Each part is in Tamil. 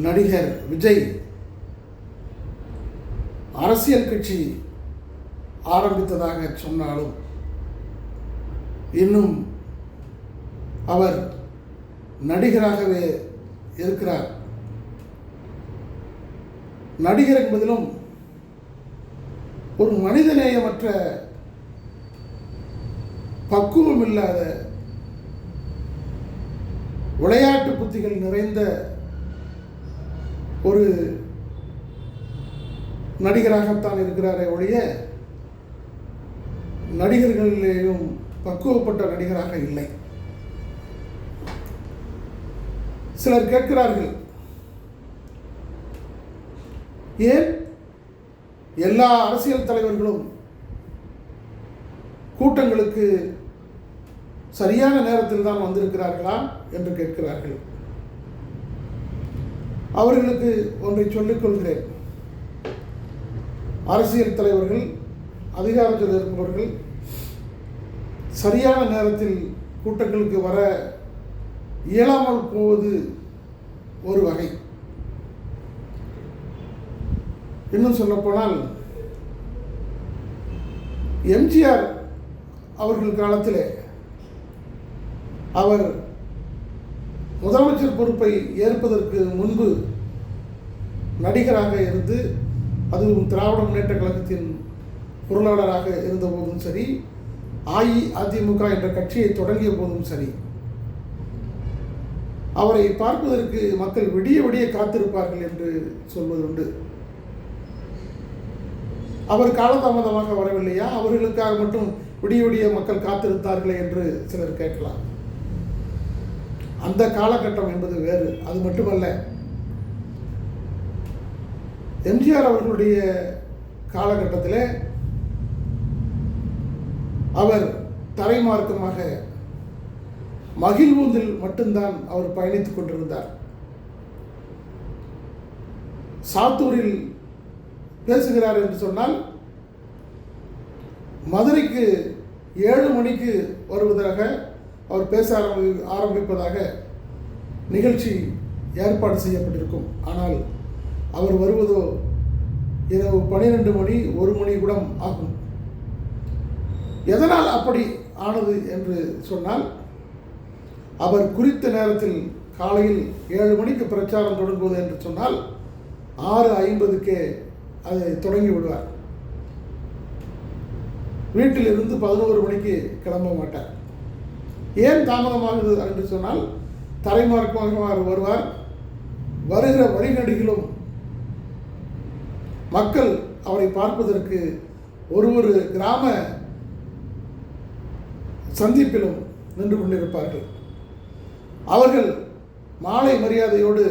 நடிகர் விஜய் அரசியல் கட்சி ஆரம்பித்ததாக சொன்னாலும் இன்னும் அவர் நடிகராகவே இருக்கிறார். நடிகர் என்பதிலும் ஒரு மனிதநேயமற்ற பக்குவம் இல்லாத விளையாட்டு புத்திகள் நிறைந்த ஒரு நடிகராகத்தான் இருக்கிறாரே ஒழிய நடிகர்களிலேயும் பக்குவப்பட்ட நடிகராக இல்லை. சிலர் கேட்கிறார்கள், ஏன் எல்லா அரசியல் தலைவர்களும் கூட்டங்களுக்கு சரியான நேரத்தில் தான் வந்திருக்கிறார்களா என்று கேட்கிறார்கள். அவர்களுக்கு ஒன்றை சொல்லிக் கொள்கிறேன். அரசியல் தலைவர்கள், அதிகாரத்தில் இருப்பவர்கள் சரியான நேரத்தில் கூட்டங்களுக்கு வர இயலாமல் போவது ஒரு வகை. இன்னும் சொல்லப்போனால் எம்ஜிஆர் அவர்கள் காலத்திலே அவர் முதலமைச்சர் பொறுப்பை ஏற்பதற்கு முன்பு நடிகராக இருந்து, அதுவும் திராவிட முன்னேற்ற கழகத்தின் பொருளாளராக இருந்த போதும் சரி, அஇஅதிமுக என்ற கட்சியை தொடங்கிய போதும் சரி, அவரை பார்ப்பதற்கு மக்கள் விடிய விடிய காத்திருப்பார்கள் என்று சொல்வதுண்டு. அவர் காலதாமதமாக வரவில்லையா, அவர்களுக்காக மட்டும் விடிய விடிய மக்கள் காத்திருந்தார்களே என்று சிலர் கேட்கலாம். அந்த காலகட்டம் என்பது வேறு. அது மட்டுமல்ல, எம்ஜிஆர் அவர்களுடைய காலகட்டத்தில் அவர் தரைமார்க்கமாக மகிழ்வூந்தில் மட்டும்தான் அவர் பயணித்துக் கொண்டிருந்தார். சாத்தூரில் பேசுகிறார் என்று சொன்னால் மதுரைக்கு 7 மணிக்கு வருவதாக அவர் பேச ஆரம்பிப்பதாக நிகழ்ச்சி ஏற்பாடு செய்யப்பட்டிருக்கும். ஆனால் அவர் வருவதோ இரவு 12 மணி 1 மணி கூட ஆகும். எதனால் அப்படி ஆனது என்று சொன்னால், அவர் குறித்த நேரத்தில் காலையில் 7 மணிக்கு பிரச்சாரம் தொடங்குவது என்று சொன்னால் 6:50க்கே அதை தொடங்கி விடுவார். வீட்டிலிருந்து 11 மணிக்கு கிளம்ப மாட்டார். ஏன் தாமதமாகுது என்று சொன்னால், தரைமார்க்கமாக வருவார். வருகிற வழிநடிகளும் மக்கள் அவரை பார்ப்பதற்கு ஒரு கிராம சந்திப்பிலும் நின்று கொண்டிருப்பார்கள். அவர்கள் மாலை மரியாதையோடு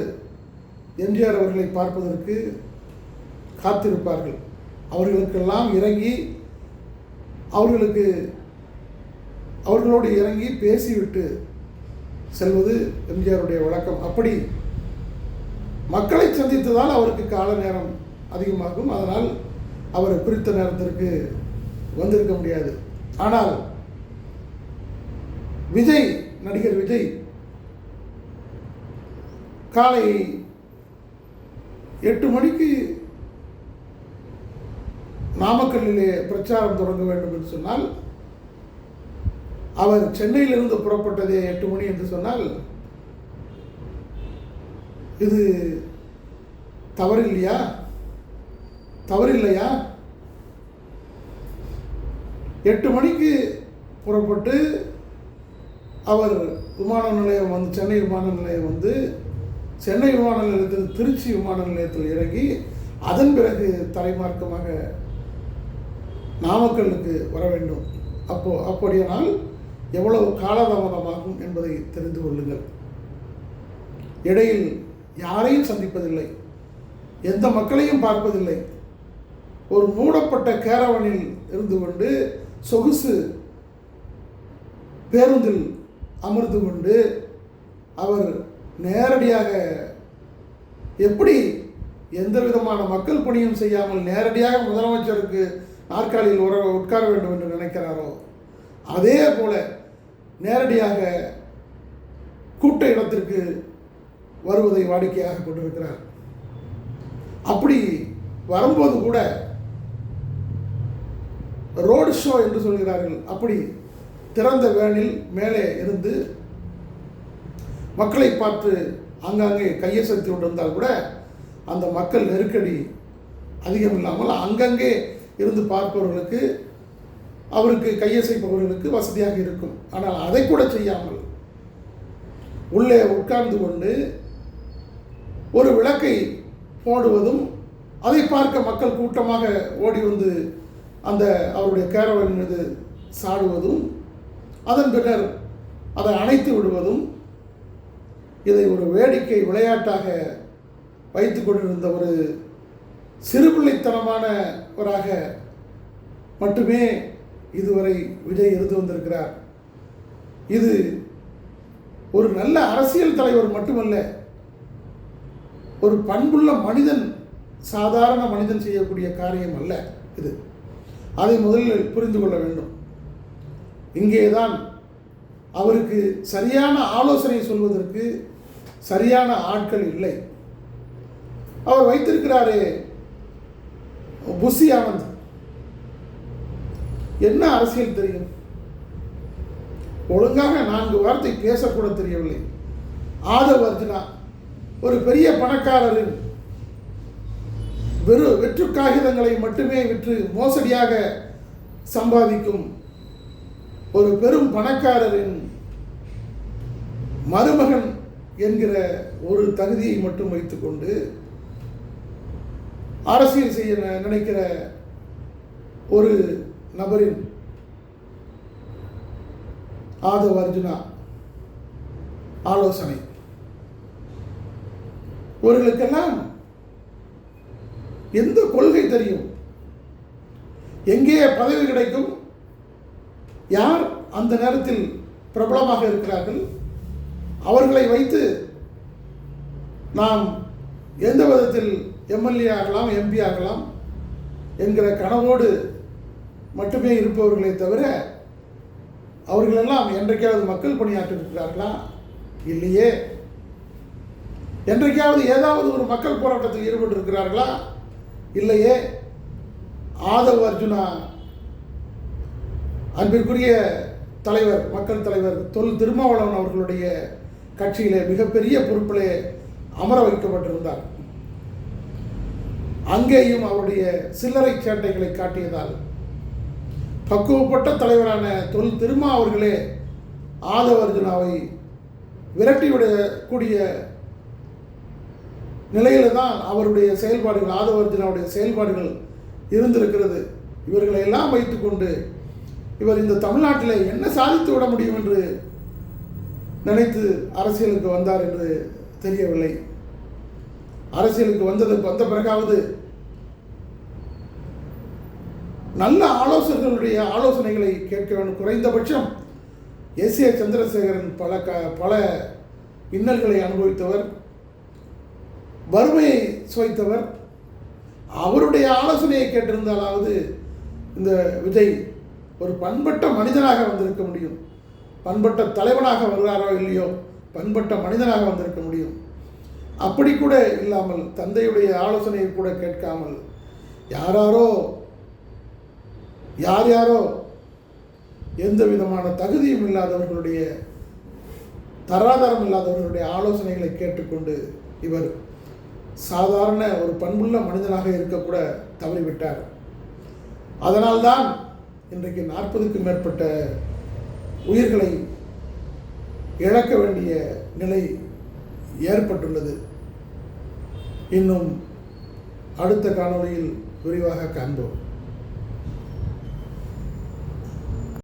எம்ஜிஆர் அவர்களை பார்ப்பதற்கு காத்திருப்பார்கள். அவர்களுக்கெல்லாம் இறங்கி அவர்களோடு இறங்கி பேசிவிட்டு செல்வது எம்ஜிஆருடைய வழக்கம். அப்படி மக்களை சந்தித்ததால் அவருக்கு கால நேரம் அதிகமாகும். அதனால் அவர் குறித்த நேரத்திற்கு வந்திருக்க முடியாது. ஆனால் நடிகர் விஜய் காலை 8 மணிக்கு நாமக்கல்லிலே பிரச்சாரம் தொடங்க வேண்டும் என்று சொன்னால், அவர் சென்னையிலிருந்து புறப்பட்டதே 8 மணி என்று சொன்னால், இது தவறில்லையா? 8 மணிக்கு புறப்பட்டு அவர் விமான நிலையம் வந்து, சென்னை விமான நிலையம் வந்து, சென்னை விமான நிலையத்தில் திருச்சி விமான நிலையத்தில் இறங்கி அதன் பிறகு தரைமார்க்கமாக நாமக்கல்லுக்கு வர வேண்டும். அப்படியானால் எவ்வளவு காலதாமதமாகும் என்பதை தெரிந்து கொள்ளுங்கள். இடையில் யாரையும் சந்திப்பதில்லை, எந்த மக்களையும் பார்ப்பதில்லை. ஒரு மூடப்பட்ட கேரவனில் இருந்து கொண்டு சொகுசு பேருந்தில் அமர்ந்து கொண்டு அவர் நேரடியாக, எப்படி எந்த விதமான மக்கள் பணியும் செய்யாமல் நேரடியாக முதலமைச்சருக்கு நாற்காலியில் உட்கார வேண்டும் என்று நினைக்கிறாரோ, அதே போல நேரடியாக கூட்ட இடத்திற்கு வருவதை வாடிக்கையாக கொண்டிருக்கிறார். அப்படி வரும்போது கூட ரோடு ஷோ என்று சொல்கிறார்கள், அப்படி திறந்த வேனில் மேலே இருந்து மக்களை பார்த்து அங்கங்கே கையசைத்து கொண்டிருந்தால் கூட அந்த மக்கள் நெருக்கடி அதிகம் இல்லாமல் அங்கங்கே இருந்து பார்ப்பவர்களுக்கு, அவருக்கு கையசைப்பவர்களுக்கு வசதியாக இருக்கும். ஆனால் அதை கூட செய்யாமல் உள்ளே உட்கார்ந்து கொண்டு ஒரு விளக்கை போடுவதும், அதை பார்க்க மக்கள் கூட்டமாக ஓடி வந்து அந்த அவருடைய கேரவன் மீது சாடுவதும், அதன் பின்னர் அதை அணைத்து விடுவதும், இதை ஒரு வேடிக்கை விளையாட்டாக வைத்து கொண்டிருந்த ஒரு சிறுபிள்ளைத்தனமானவராக மட்டுமே இதுவரை விஜய் இருந்து வந்திருக்கிறார். இது ஒரு நல்ல அரசியல் தலைவர் மட்டுமல்ல, ஒரு பண்புள்ள மனிதன், சாதாரண மனிதன் செய்யக்கூடிய காரியம் அல்ல இது. அதை முதலில் புரிந்து கொள்ள வேண்டும். இங்கேதான் அவருக்கு சரியான ஆலோசனை சொல்வதற்கு சரியான ஆட்கள் இல்லை. அவர் வைத்திருக்கிறாரே புஷி ஆனந்த், என்ன அரசியல் தெரியும்? ஒழுங்காக 4 வார்த்தை பேசக்கூட தெரியவில்லை. ஆதவ் அர்ஜுனா ஒரு பெரிய பணக்காரரின் வெற்று காகிதங்களை மட்டுமே விற்று மோசடியாக சம்பாதிக்கும் ஒரு பெரும் பணக்காரரின் மருமகன் என்கிற ஒரு தகுதியை மட்டும் வைத்துக்கொண்டு அரசியல் செய்ய நினைக்கிற ஒரு நபரின் ஆதவ் அர்ஜுனா ஆலோசனை, இவர்களுக்கெல்லாம் எந்த கொள்கை தெரியும்? எங்கே பதவி கிடைக்கும்? யார் அந்த நேரத்தில் பிரபலமாக இருக்கிறார்கள்? அவர்களை வைத்து நாம் எந்த விதத்தில் எம்எல்ஏ ஆகலாம், எம்பி ஆகலாம் என்கிற கனவோடு மட்டுமே இருப்பவர்களே தவிர, அவர்களெல்லாம் என்றைக்காவது மக்கள் பணியாற்றிருக்கிறார்களா? இல்லையே. என்றைக்காவது ஏதாவது ஒரு மக்கள் போராட்டத்தில் ஈடுபட்டிருக்கிறார்களா? இல்லையே. ஆதவ் அர்ஜுனா அன்பிற்குரிய தலைவர், மக்கள் தலைவர் தொல் திருமாவளவன் அவர்களுடைய கட்சியிலே மிகப்பெரிய பொறுப்பிலே அமர வைக்கப்பட்டிருந்தார். அங்கேயும் அவருடைய சில்லறை சேட்டைகளை காட்டியதால் பக்குவப்பட்ட தலைவரான தொல் திருமா அவர்களே ஆதவ் அர்ஜுனாவை விரட்டிவிடக்கூடிய நிலையில தான் அவருடைய செயல்பாடுகள், ஆதவ் அர்ஜுனாவுடைய செயல்பாடுகள் இருந்திருக்கிறது. இவர்களை எல்லாம் வைத்துக்கொண்டு இவர் இந்த தமிழ்நாட்டில் என்ன சாதித்து விட முடியும் என்று நினைத்து அரசியலுக்கு வந்தார் என்று தெரியவில்லை. அரசியலுக்கு வந்த பிறகாவது நல்ல ஆலோசகர்களுடைய ஆலோசனைகளை கேட்க வேண்டும். குறைந்தபட்சம் எஸ்.ஏ. சந்திரசேகரன் பல இன்னல்களை அனுபவித்தவர், வறுமையை சுவைத்தவர். அவருடைய ஆலோசனையை கேட்டிருந்தாலாவது இந்த விஜய் ஒரு பண்பட்ட மனிதனாக வந்திருக்க முடியும். பண்பட்ட தலைவனாக வருகிறாரோ இல்லையோ, பண்பட்ட மனிதனாக வந்திருக்க முடியும். அப்படி கூட இல்லாமல், தந்தையுடைய ஆலோசனையை கூட கேட்காமல், யாரோ எந்த விதமான தகுதியும் இல்லாதவர்களுடைய, தராதரம் இல்லாதவர்களுடைய ஆலோசனைகளை கேட்டுக்கொண்டு இவர் சாதாரண ஒரு பண்புள்ள மனிதனாக இருக்கக்கூட தவறிவிட்டார். அதனால்தான் இன்றைக்கு 40க்கும் மேற்பட்ட உயிர்களை இழக்க வேண்டிய நிலை ஏற்பட்டுள்ளது. இன்னும் அடுத்த காணொளியில் விரிவாக காண்போம்.